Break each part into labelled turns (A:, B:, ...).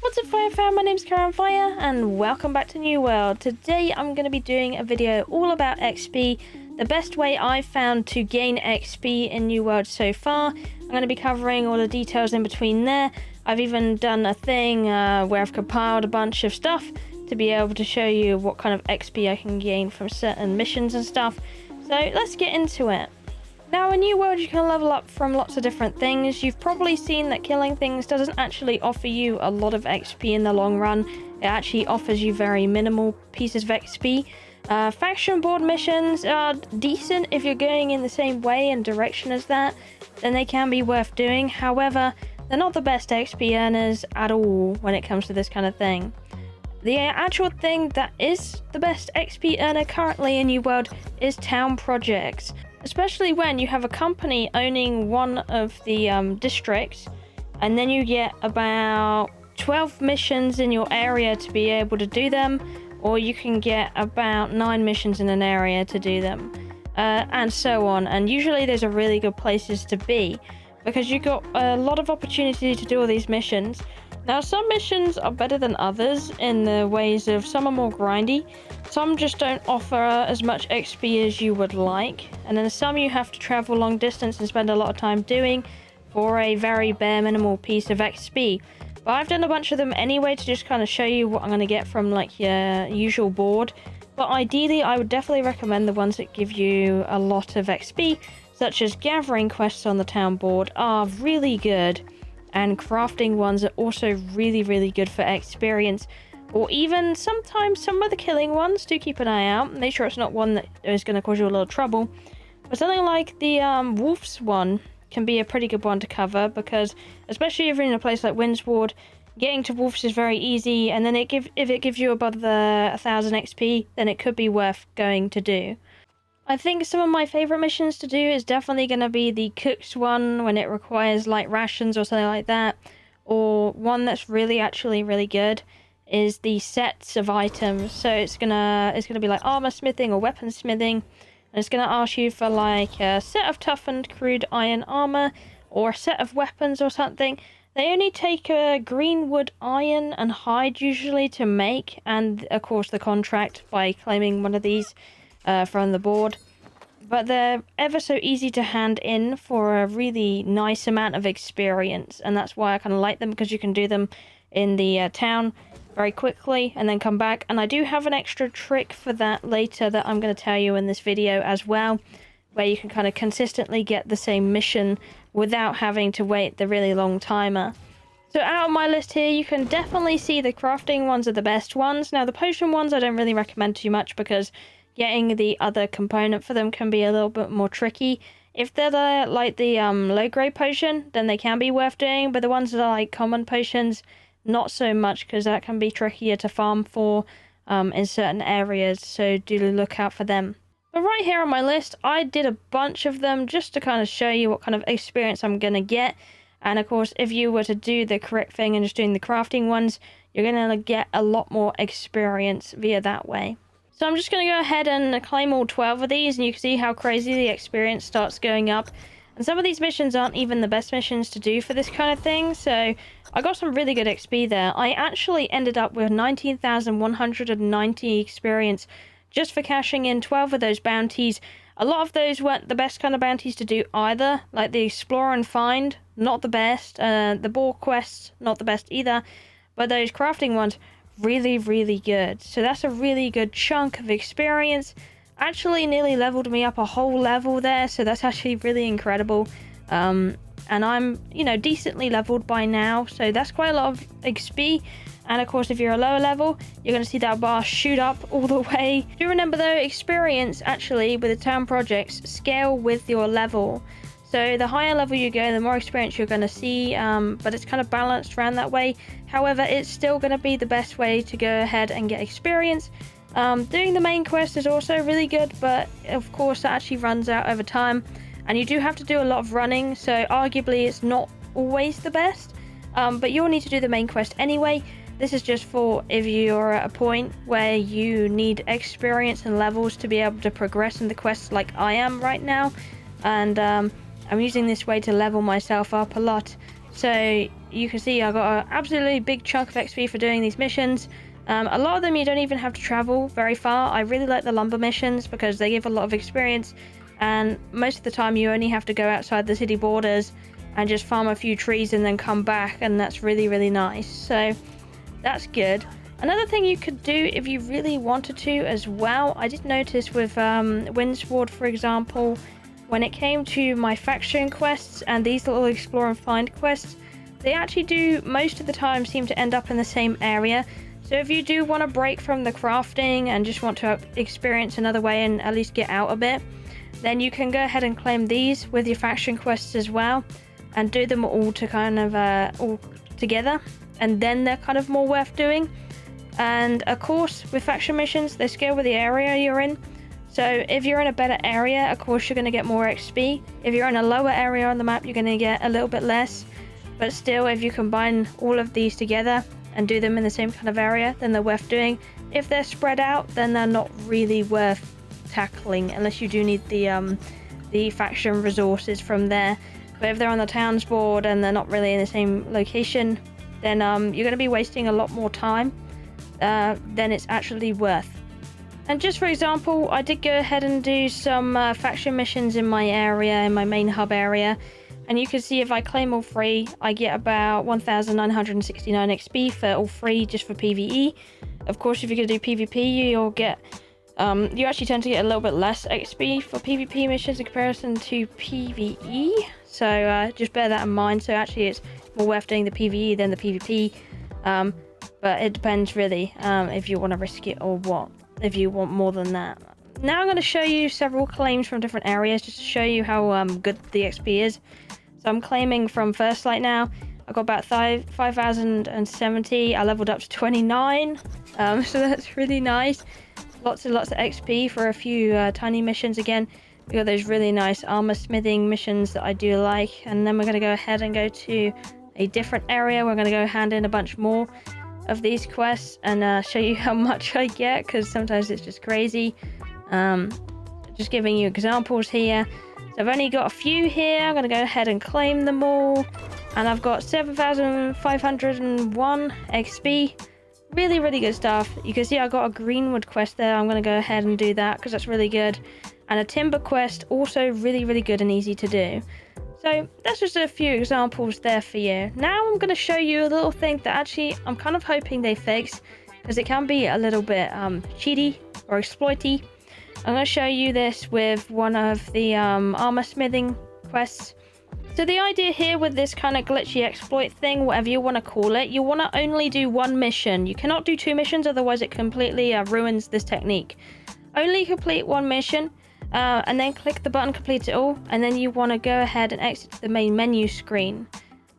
A: What's up, Fire fam? My name's Kiahonfire and welcome back to New World. Today I'm going to be doing a video all about XP, the best way I've found to gain XP in New World so far. I'm going to be covering all the details in between there. I've even done a thing where I've compiled a bunch of stuff to be able to show you what kind of XP I can gain from certain missions and stuff. So let's get into it. Now, in New World, you can level up from lots of different things. You've probably seen that killing things doesn't actually offer you a lot of XP in the long run. It actually offers you very minimal pieces of XP. Faction board missions are decent if you're going in the same way and direction as that. Then they can be worth doing. However, they're not the best XP earners at all when it comes to this kind of thing. The actual thing that is the best XP earner currently in New World is town projects. Especially when you have a company owning one of the districts, and then you get about 12 missions in your area to be able to do them, or you can get about 9 missions in an area to do them, and so on. And usually those are really good places to be, because you've got a lot of opportunity to do all these missions. Now, some missions are better than others in the ways of some are more grindy, some just don't offer as much XP as you would like, and then some you have to travel long distance and spend a lot of time doing for a very bare minimal piece of XP. But I've done a bunch of them anyway to just kind of show you what I'm going to get from like your usual board. But ideally, I would definitely recommend the ones that give you a lot of XP, such as gathering quests on the town board are really good. And crafting ones are also really good for experience, or even sometimes some of the killing ones. Do keep an eye out, make sure it's not one that is going to cause you a little trouble. But something like the wolves one can be a pretty good one to cover, because especially if you're in a place like Windsward, getting to wolves is very easy, and then if it gives you above the 1000 XP, then it could be worth going to do. I think some of my favourite missions to do is definitely going to be the cooks one, when it requires light rations or something like that. Or one that's actually really good is the sets of items. So it's gonna be like armor smithing or weapon smithing, and it's gonna ask you for like a set of toughened crude iron armor or a set of weapons or something. They only take a green wood, iron and hide usually to make, and of course the contract by claiming one of these from the board. But they're ever so easy to hand in for a really nice amount of experience, and that's why I kind of like them, because you can do them in the town very quickly and then come back. And I do have an extra trick for that later that I'm going to tell you in this video as well, where you can kind of consistently get the same mission without having to wait the really long timer. So out of my list here, you can definitely see the crafting ones are the best ones. Now, the potion ones I don't really recommend too much, because getting the other component for them can be a little bit more tricky. If they're like the low grade potion, then they can be worth doing, but the ones that are like common potions, not so much, because that can be trickier to farm for in certain areas, so do look out for them. But right here on my list, I did a bunch of them just to kind of show you what kind of experience I'm going to get. And of course, if you were to do the correct thing and just doing the crafting ones, you're going to get a lot more experience via that way. So I'm just going to go ahead and claim all 12 of these, and you can see how crazy the experience starts going up. And some of these missions aren't even the best missions to do for this kind of thing, so I got some really good XP there. I actually ended up with 19,190 experience just for cashing in 12 of those bounties. A lot of those weren't the best kind of bounties to do either, like the Explore and Find, not the best. The Boar quests, not the best either. But those crafting ones, really good. So that's a really good chunk of experience. Actually nearly leveled me up a whole level there, so that's actually really incredible. And I'm decently leveled by now, so that's quite a lot of XP. And of course, if you're a lower level, you're going to see that bar shoot up all the way. Do remember though, experience actually with the town projects scale with your level. So the higher level you go, the more experience you're going to see, but it's kind of balanced around that way. However, it's still going to be the best way to go ahead and get experience. Doing the main quest is also really good, but of course that actually runs out over time. And you do have to do a lot of running, so arguably it's not always the best. But you'll need to do the main quest anyway. This is just for if you're at a point where you need experience and levels to be able to progress in the quests like I am right now. And I'm using this way to level myself up a lot. So you can see I got an absolutely big chunk of XP for doing these missions. A lot of them you don't even have to travel very far. I really like the lumber missions because they give a lot of experience, and most of the time you only have to go outside the city borders and just farm a few trees and then come back, and that's really, really nice. So that's good. Another thing you could do if you really wanted to as well, I did notice with Windsward, for example, when it came to my faction quests and these little explore and find quests, they actually do most of the time seem to end up in the same area. So if you do want to break from the crafting and just want to experience another way and at least get out a bit, then you can go ahead and claim these with your faction quests as well and do them all to kind of all together, and then they're kind of more worth doing. And of course with faction missions, they scale with the area you're in. So if you're in a better area, of course you're going to get more XP. If you're in a lower area on the map, you're going to get a little bit less. But still, if you combine all of these together and do them in the same kind of area, then they're worth doing. If they're spread out, then they're not really worth tackling unless you do need the faction resources from there. But if they're on the towns board and they're not really in the same location, then you're going to be wasting a lot more time than it's actually worth. And just for example, I did go ahead and do some faction missions in my area, in my main hub area. And you can see if I claim all three, I get about 1,969 XP for all three just for PvE. Of course, if you're going to do PvP, you'll get... you actually tend to get a little bit less XP for PvP missions in comparison to PvE. So just bear that in mind. So actually it's more worth doing the PvE than the PvP. But it depends really if you want to risk it or what, if you want more than that. Now I'm going to show you several claims from different areas just to show you how good the XP is. So I'm claiming from First Light now. I got about 5,070. I leveled up to 29. So that's really nice. Lots and lots of XP for a few tiny missions again. We got those really nice armor smithing missions that I do like. And then we're going to go ahead and go to a different area. We're going to go hand in a bunch more of these quests and show you how much I get, because sometimes it's just crazy. Just giving you examples here. So I've only got a few here. I'm going to go ahead and claim them all. And I've got 7,501 XP. Really, really good stuff. You can see I got a Greenwood quest there. I'm going to go ahead and do that because that's really good. And a Timber quest, also really, really good and easy to do. So that's just a few examples there for you. Now I'm going to show you a little thing that actually I'm kind of hoping they fix, because it can be a little bit cheaty or exploity. I'm going to show you this with one of the armor smithing quests. So the idea here with this kind of glitchy exploit thing, whatever you want to call it, you want to only do one mission. You cannot do two missions, otherwise it completely ruins this technique. Only complete one mission, and then click the button complete it all, and then you want to go ahead and exit to the main menu screen.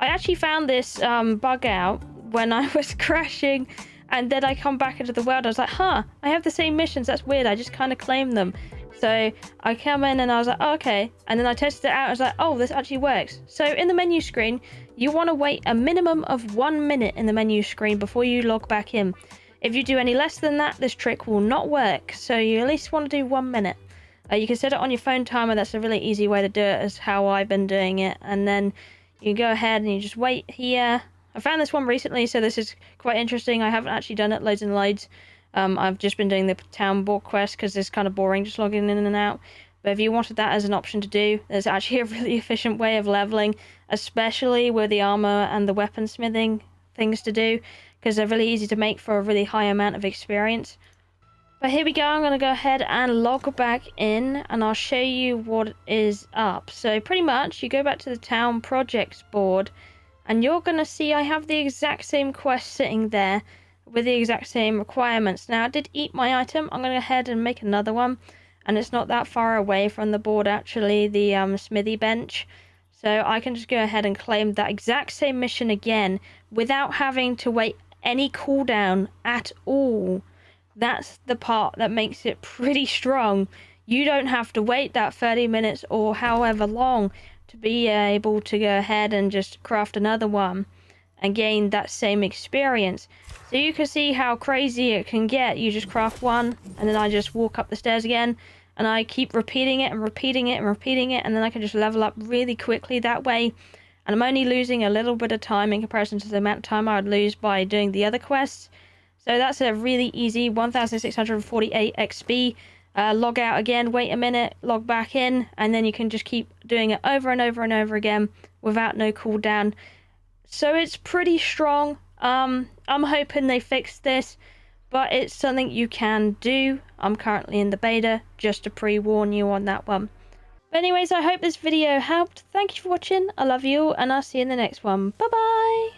A: I actually found this bug out when I was crashing, and then I come back into the world. I was like, I have the same missions. That's weird. I just kind of claimed them. So I come in and I was like, okay. And then I tested it out. I was like, oh, this actually works. So in the menu screen, you want to wait a minimum of 1 minute in the menu screen before you log back in. If you do any less than that, this trick will not work. So you at least want to do 1 minute. You can set it on your phone timer. That's a really easy way to do it, is how I've been doing it. And then you go ahead and you just wait here. I found this one recently, so this is quite interesting. I haven't actually done it loads and loads. I've just been doing the town board quest because it's kind of boring just logging in and out. But if you wanted that as an option to do, there's actually a really efficient way of leveling, especially with the armor and the weapon smithing things to do, because they're really easy to make for a really high amount of experience. But here we go. I'm going to go ahead and log back in, and I'll show you what is up. So pretty much you go back to the town projects board, and you're going to see I have the exact same quest sitting there with the exact same requirements. Now, I did eat my item. I'm going to go ahead and make another one. And it's not that far away from the board, actually, the smithy bench. So I can just go ahead and claim that exact same mission again without having to wait any cooldown at all. That's the part that makes it pretty strong. You don't have to wait that 30 minutes or however long to be able to go ahead and just craft another one and gain that same experience. So you can see how crazy it can get. You just craft one, and then I just walk up the stairs again, and I keep repeating it and repeating it and repeating it, and then I can just level up really quickly that way. and I'm only losing a little bit of time in comparison to the amount of time I would lose by doing the other quests. So that's a really easy 1648 XP. Log out again, wait a minute, log back in, and then you can just keep doing it over and over and over again without no cooldown. So it's pretty strong. I'm hoping they fix this, but it's something you can do. I'm currently in the beta, just to pre-warn you on that one. But anyways, I hope this video helped. Thank you for watching. I love you all, and I'll see you in the next one. Bye bye.